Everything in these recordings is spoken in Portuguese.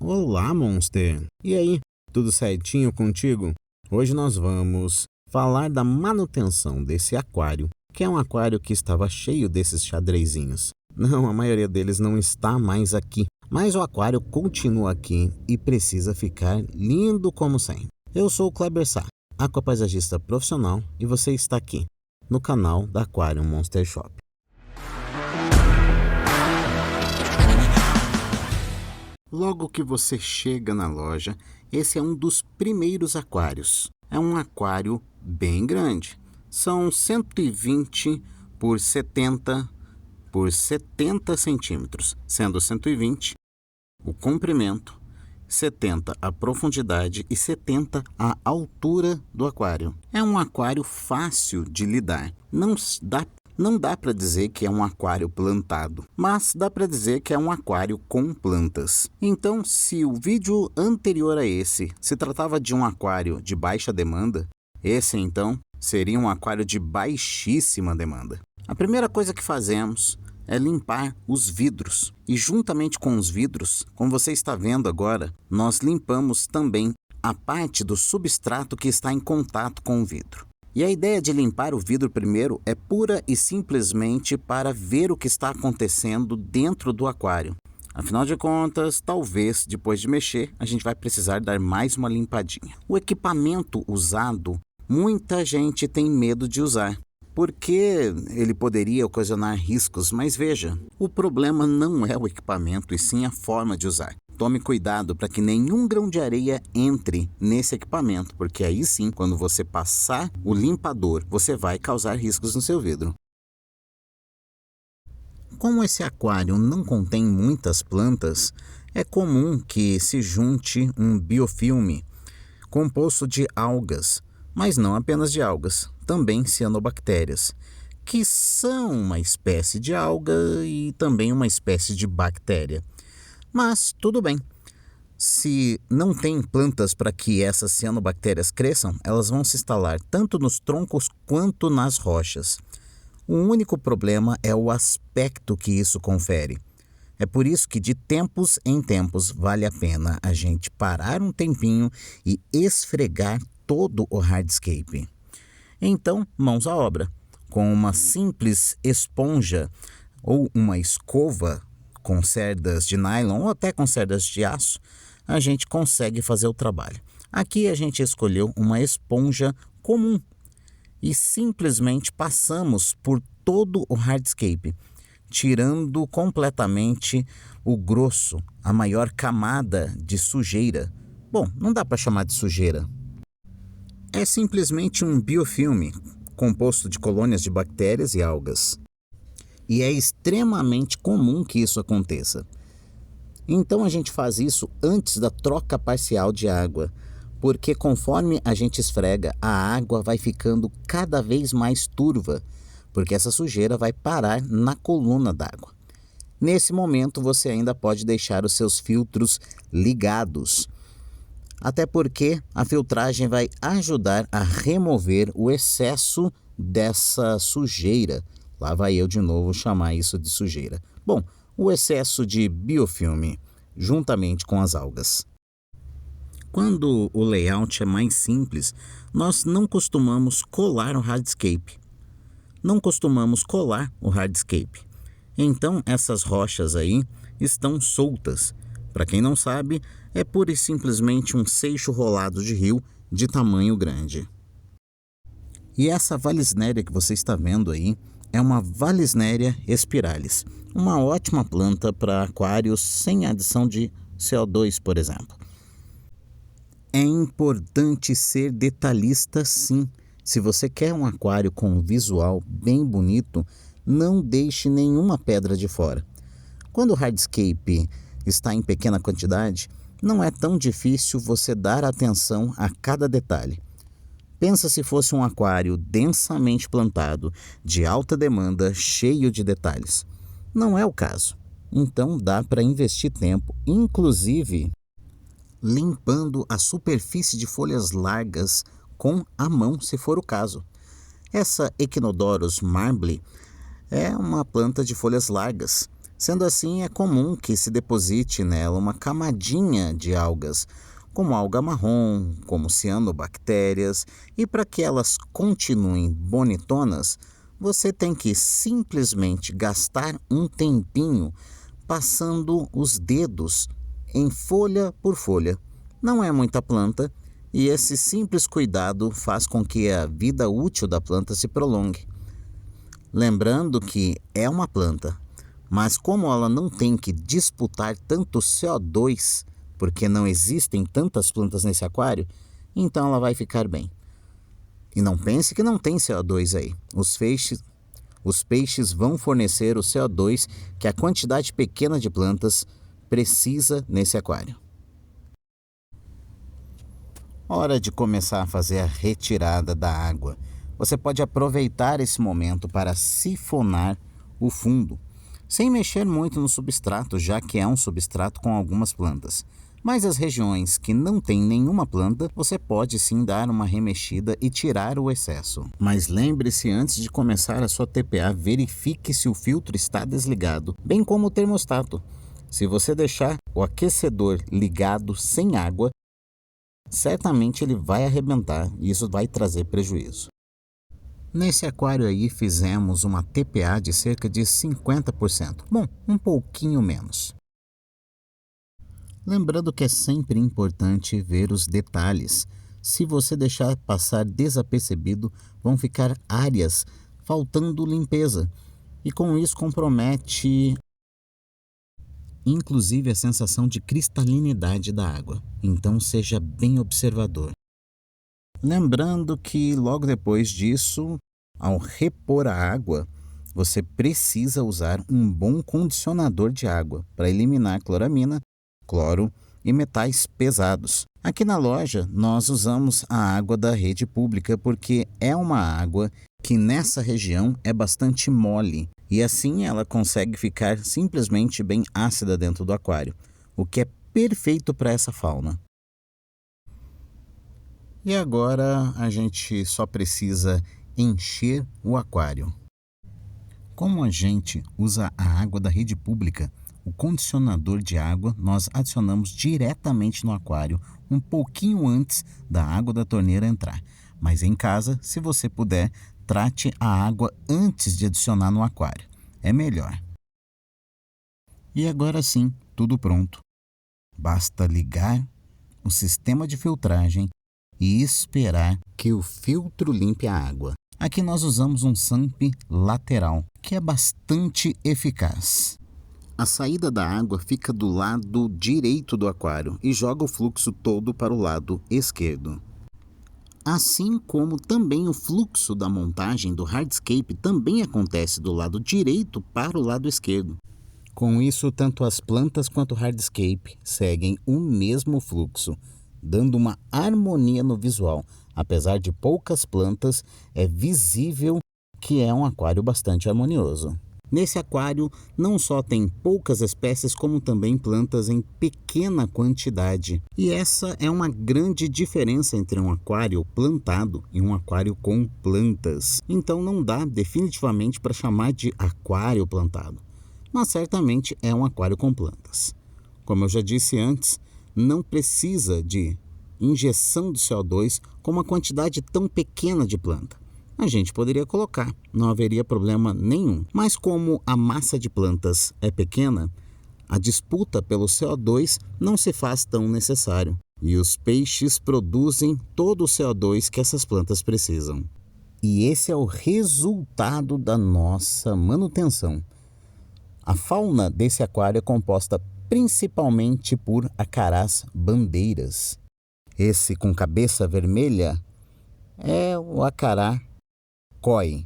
Olá, Monster! E aí, tudo certinho contigo? Hoje nós vamos falar da manutenção desse aquário, que é um aquário que estava cheio desses xadrezinhos. Não, a maioria deles não está mais aqui, mas o aquário continua aqui e precisa ficar lindo como sempre. Eu sou o Kleber Sá, aquapaisagista profissional, e você está aqui no canal da Aquarium Monster Shop. Logo que você chega na loja, esse é um dos primeiros aquários. É um aquário bem grande. São 120 por 70 por 70 centímetros, sendo 120 o comprimento, 70 a profundidade e 70 a altura do aquário. É um aquário fácil de lidar. Não dá para dizer que é um aquário plantado, mas dá para dizer que é um aquário com plantas. Então, se o vídeo anterior a esse se tratava de um aquário de baixa demanda, esse então seria um aquário de baixíssima demanda. A primeira coisa que fazemos é limpar os vidros. E juntamente com os vidros, como você está vendo agora, nós limpamos também a parte do substrato que está em contato com o vidro. E a ideia de limpar o vidro primeiro é pura e simplesmente para ver o que está acontecendo dentro do aquário. Afinal de contas, talvez, depois de mexer, a gente vai precisar dar mais uma limpadinha. O equipamento usado, muita gente tem medo de usar, porque ele poderia ocasionar riscos, mas veja, o problema não é o equipamento e sim a forma de usar. Tome cuidado para que nenhum grão de areia entre nesse equipamento, porque aí sim, quando você passar o limpador, você vai causar riscos no seu vidro. Como esse aquário não contém muitas plantas, é comum que se junte um biofilme composto de algas, mas não apenas de algas, também cianobactérias, que são uma espécie de alga e também uma espécie de bactéria. Mas tudo bem, se não tem plantas para que essas cianobactérias cresçam, elas vão se instalar tanto nos troncos quanto nas rochas. O único problema é o aspecto que isso confere. É por isso que de tempos em tempos vale a pena a gente parar um tempinho e esfregar todo o hardscape. Então, mãos à obra. Com uma simples esponja ou uma escova com cerdas de nylon ou até com cerdas de aço, a gente consegue fazer o trabalho. Aqui a gente escolheu uma esponja comum e simplesmente passamos por todo o hardscape, tirando completamente o grosso, a maior camada de sujeira. Bom, não dá para chamar de sujeira. É simplesmente um biofilme composto de colônias de bactérias e algas. E é extremamente comum que isso aconteça. Então a gente faz isso antes da troca parcial de água, porque conforme a gente esfrega, a água vai ficando cada vez mais turva, porque essa sujeira vai parar na coluna d'água. Nesse momento você ainda pode deixar os seus filtros ligados, até porque a filtragem vai ajudar a remover o excesso dessa sujeira. Lá vai eu de novo chamar isso de sujeira. Bom, o excesso de biofilme, juntamente com as algas. Quando o layout é mais simples, nós não costumamos colar o hardscape. Então, essas rochas aí estão soltas. Para quem não sabe, é pura e simplesmente um seixo rolado de rio de tamanho grande. E essa Vallisneria que você está vendo aí é uma Vallisneria spiralis, uma ótima planta para aquários sem adição de CO2, por exemplo. É importante ser detalhista, sim. Se você quer um aquário com um visual bem bonito, não deixe nenhuma pedra de fora. Quando o hardscape está em pequena quantidade, não é tão difícil você dar atenção a cada detalhe. Pensa se fosse um aquário densamente plantado, de alta demanda, cheio de detalhes. Não é o caso. Então dá para investir tempo, inclusive limpando a superfície de folhas largas com a mão, se for o caso. Essa Echinodorus marble é uma planta de folhas largas. Sendo assim, é comum que se deposite nela uma camadinha de algas, como alga marrom, como cianobactérias, e para que elas continuem bonitonas, você tem que simplesmente gastar um tempinho passando os dedos em folha por folha. Não é muita planta e esse simples cuidado faz com que a vida útil da planta se prolongue. Lembrando que é uma planta, mas como ela não tem que disputar tanto CO2, porque não existem tantas plantas nesse aquário, então ela vai ficar bem. E não pense que não tem CO2 aí. Os peixes vão fornecer o CO2 que a quantidade pequena de plantas precisa nesse aquário. Hora de começar a fazer a retirada da água. Você pode aproveitar esse momento para sifonar o fundo, sem mexer muito no substrato, já que é um substrato com algumas plantas. Mas as regiões que não tem nenhuma planta, você pode sim dar uma remexida e tirar o excesso. Mas lembre-se, antes de começar a sua TPA, verifique se o filtro está desligado, bem como o termostato. Se você deixar o aquecedor ligado sem água, certamente ele vai arrebentar e isso vai trazer prejuízo. Nesse aquário aí fizemos uma TPA de cerca de 50%. Bom, um pouquinho menos. Lembrando que é sempre importante ver os detalhes. Se você deixar passar desapercebido, vão ficar áreas faltando limpeza. E com isso compromete inclusive a sensação de cristalinidade da água. Então seja bem observador. Lembrando que logo depois disso, ao repor a água, você precisa usar um bom condicionador de água para eliminar cloramina, cloro e metais pesados. Aqui na loja nós usamos a água da rede pública porque é uma água que nessa região é bastante mole e assim ela consegue ficar simplesmente bem ácida dentro do aquário, o que é perfeito para essa fauna. E agora a gente só precisa encher o aquário. Como a gente usa a água da rede pública, o condicionador de água nós adicionamos diretamente no aquário um pouquinho antes da água da torneira entrar. Mas em casa, se você puder, trate a água antes de adicionar no aquário. É melhor. E agora sim, tudo pronto. Basta ligar o sistema de filtragem e esperar que o filtro limpe a água. Aqui nós usamos um SAMP lateral, que é bastante eficaz. A saída da água fica do lado direito do aquário e joga o fluxo todo para o lado esquerdo. Assim como também o fluxo da montagem do hardscape também acontece do lado direito para o lado esquerdo. Com isso, tanto as plantas quanto o hardscape seguem o mesmo fluxo, dando uma harmonia no visual. Apesar de poucas plantas, é visível que é um aquário bastante harmonioso. Nesse aquário não só tem poucas espécies, como também plantas em pequena quantidade. E essa é uma grande diferença entre um aquário plantado e um aquário com plantas. Então não dá definitivamente para chamar de aquário plantado, mas certamente é um aquário com plantas. Como eu já disse antes, não precisa de injeção de CO2 com uma quantidade tão pequena de planta. A gente poderia colocar, não haveria problema nenhum. Mas como a massa de plantas é pequena, a disputa pelo CO2 não se faz tão necessário. E os peixes produzem todo o CO2 que essas plantas precisam. E esse é o resultado da nossa manutenção. A fauna desse aquário é composta principalmente por acarás bandeiras. Esse com cabeça vermelha é o acará koi.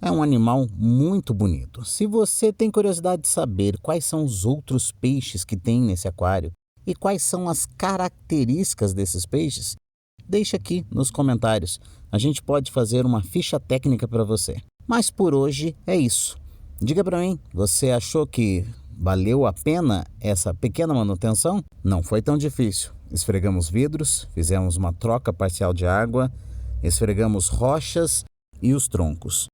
É um animal muito bonito. Se você tem curiosidade de saber quais são os outros peixes que tem nesse aquário e quais são as características desses peixes, deixa aqui nos comentários. A gente pode fazer uma ficha técnica para você. Mas por hoje é isso. Diga para mim, você achou que valeu a pena essa pequena manutenção? Não foi tão difícil. Esfregamos vidros, fizemos uma troca parcial de água, esfregamos rochas e os troncos.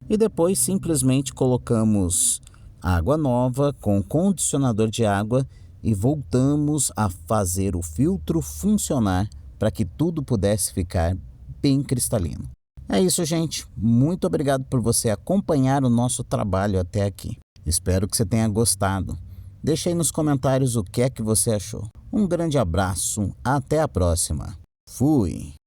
E depois simplesmente colocamos água nova com condicionador de água e voltamos a fazer o filtro funcionar para que tudo pudesse ficar bem cristalino. É isso, gente. Muito obrigado por você acompanhar o nosso trabalho até aqui. Espero que você tenha gostado. Deixe aí nos comentários o que é que você achou. Um grande abraço, até a próxima. Fui!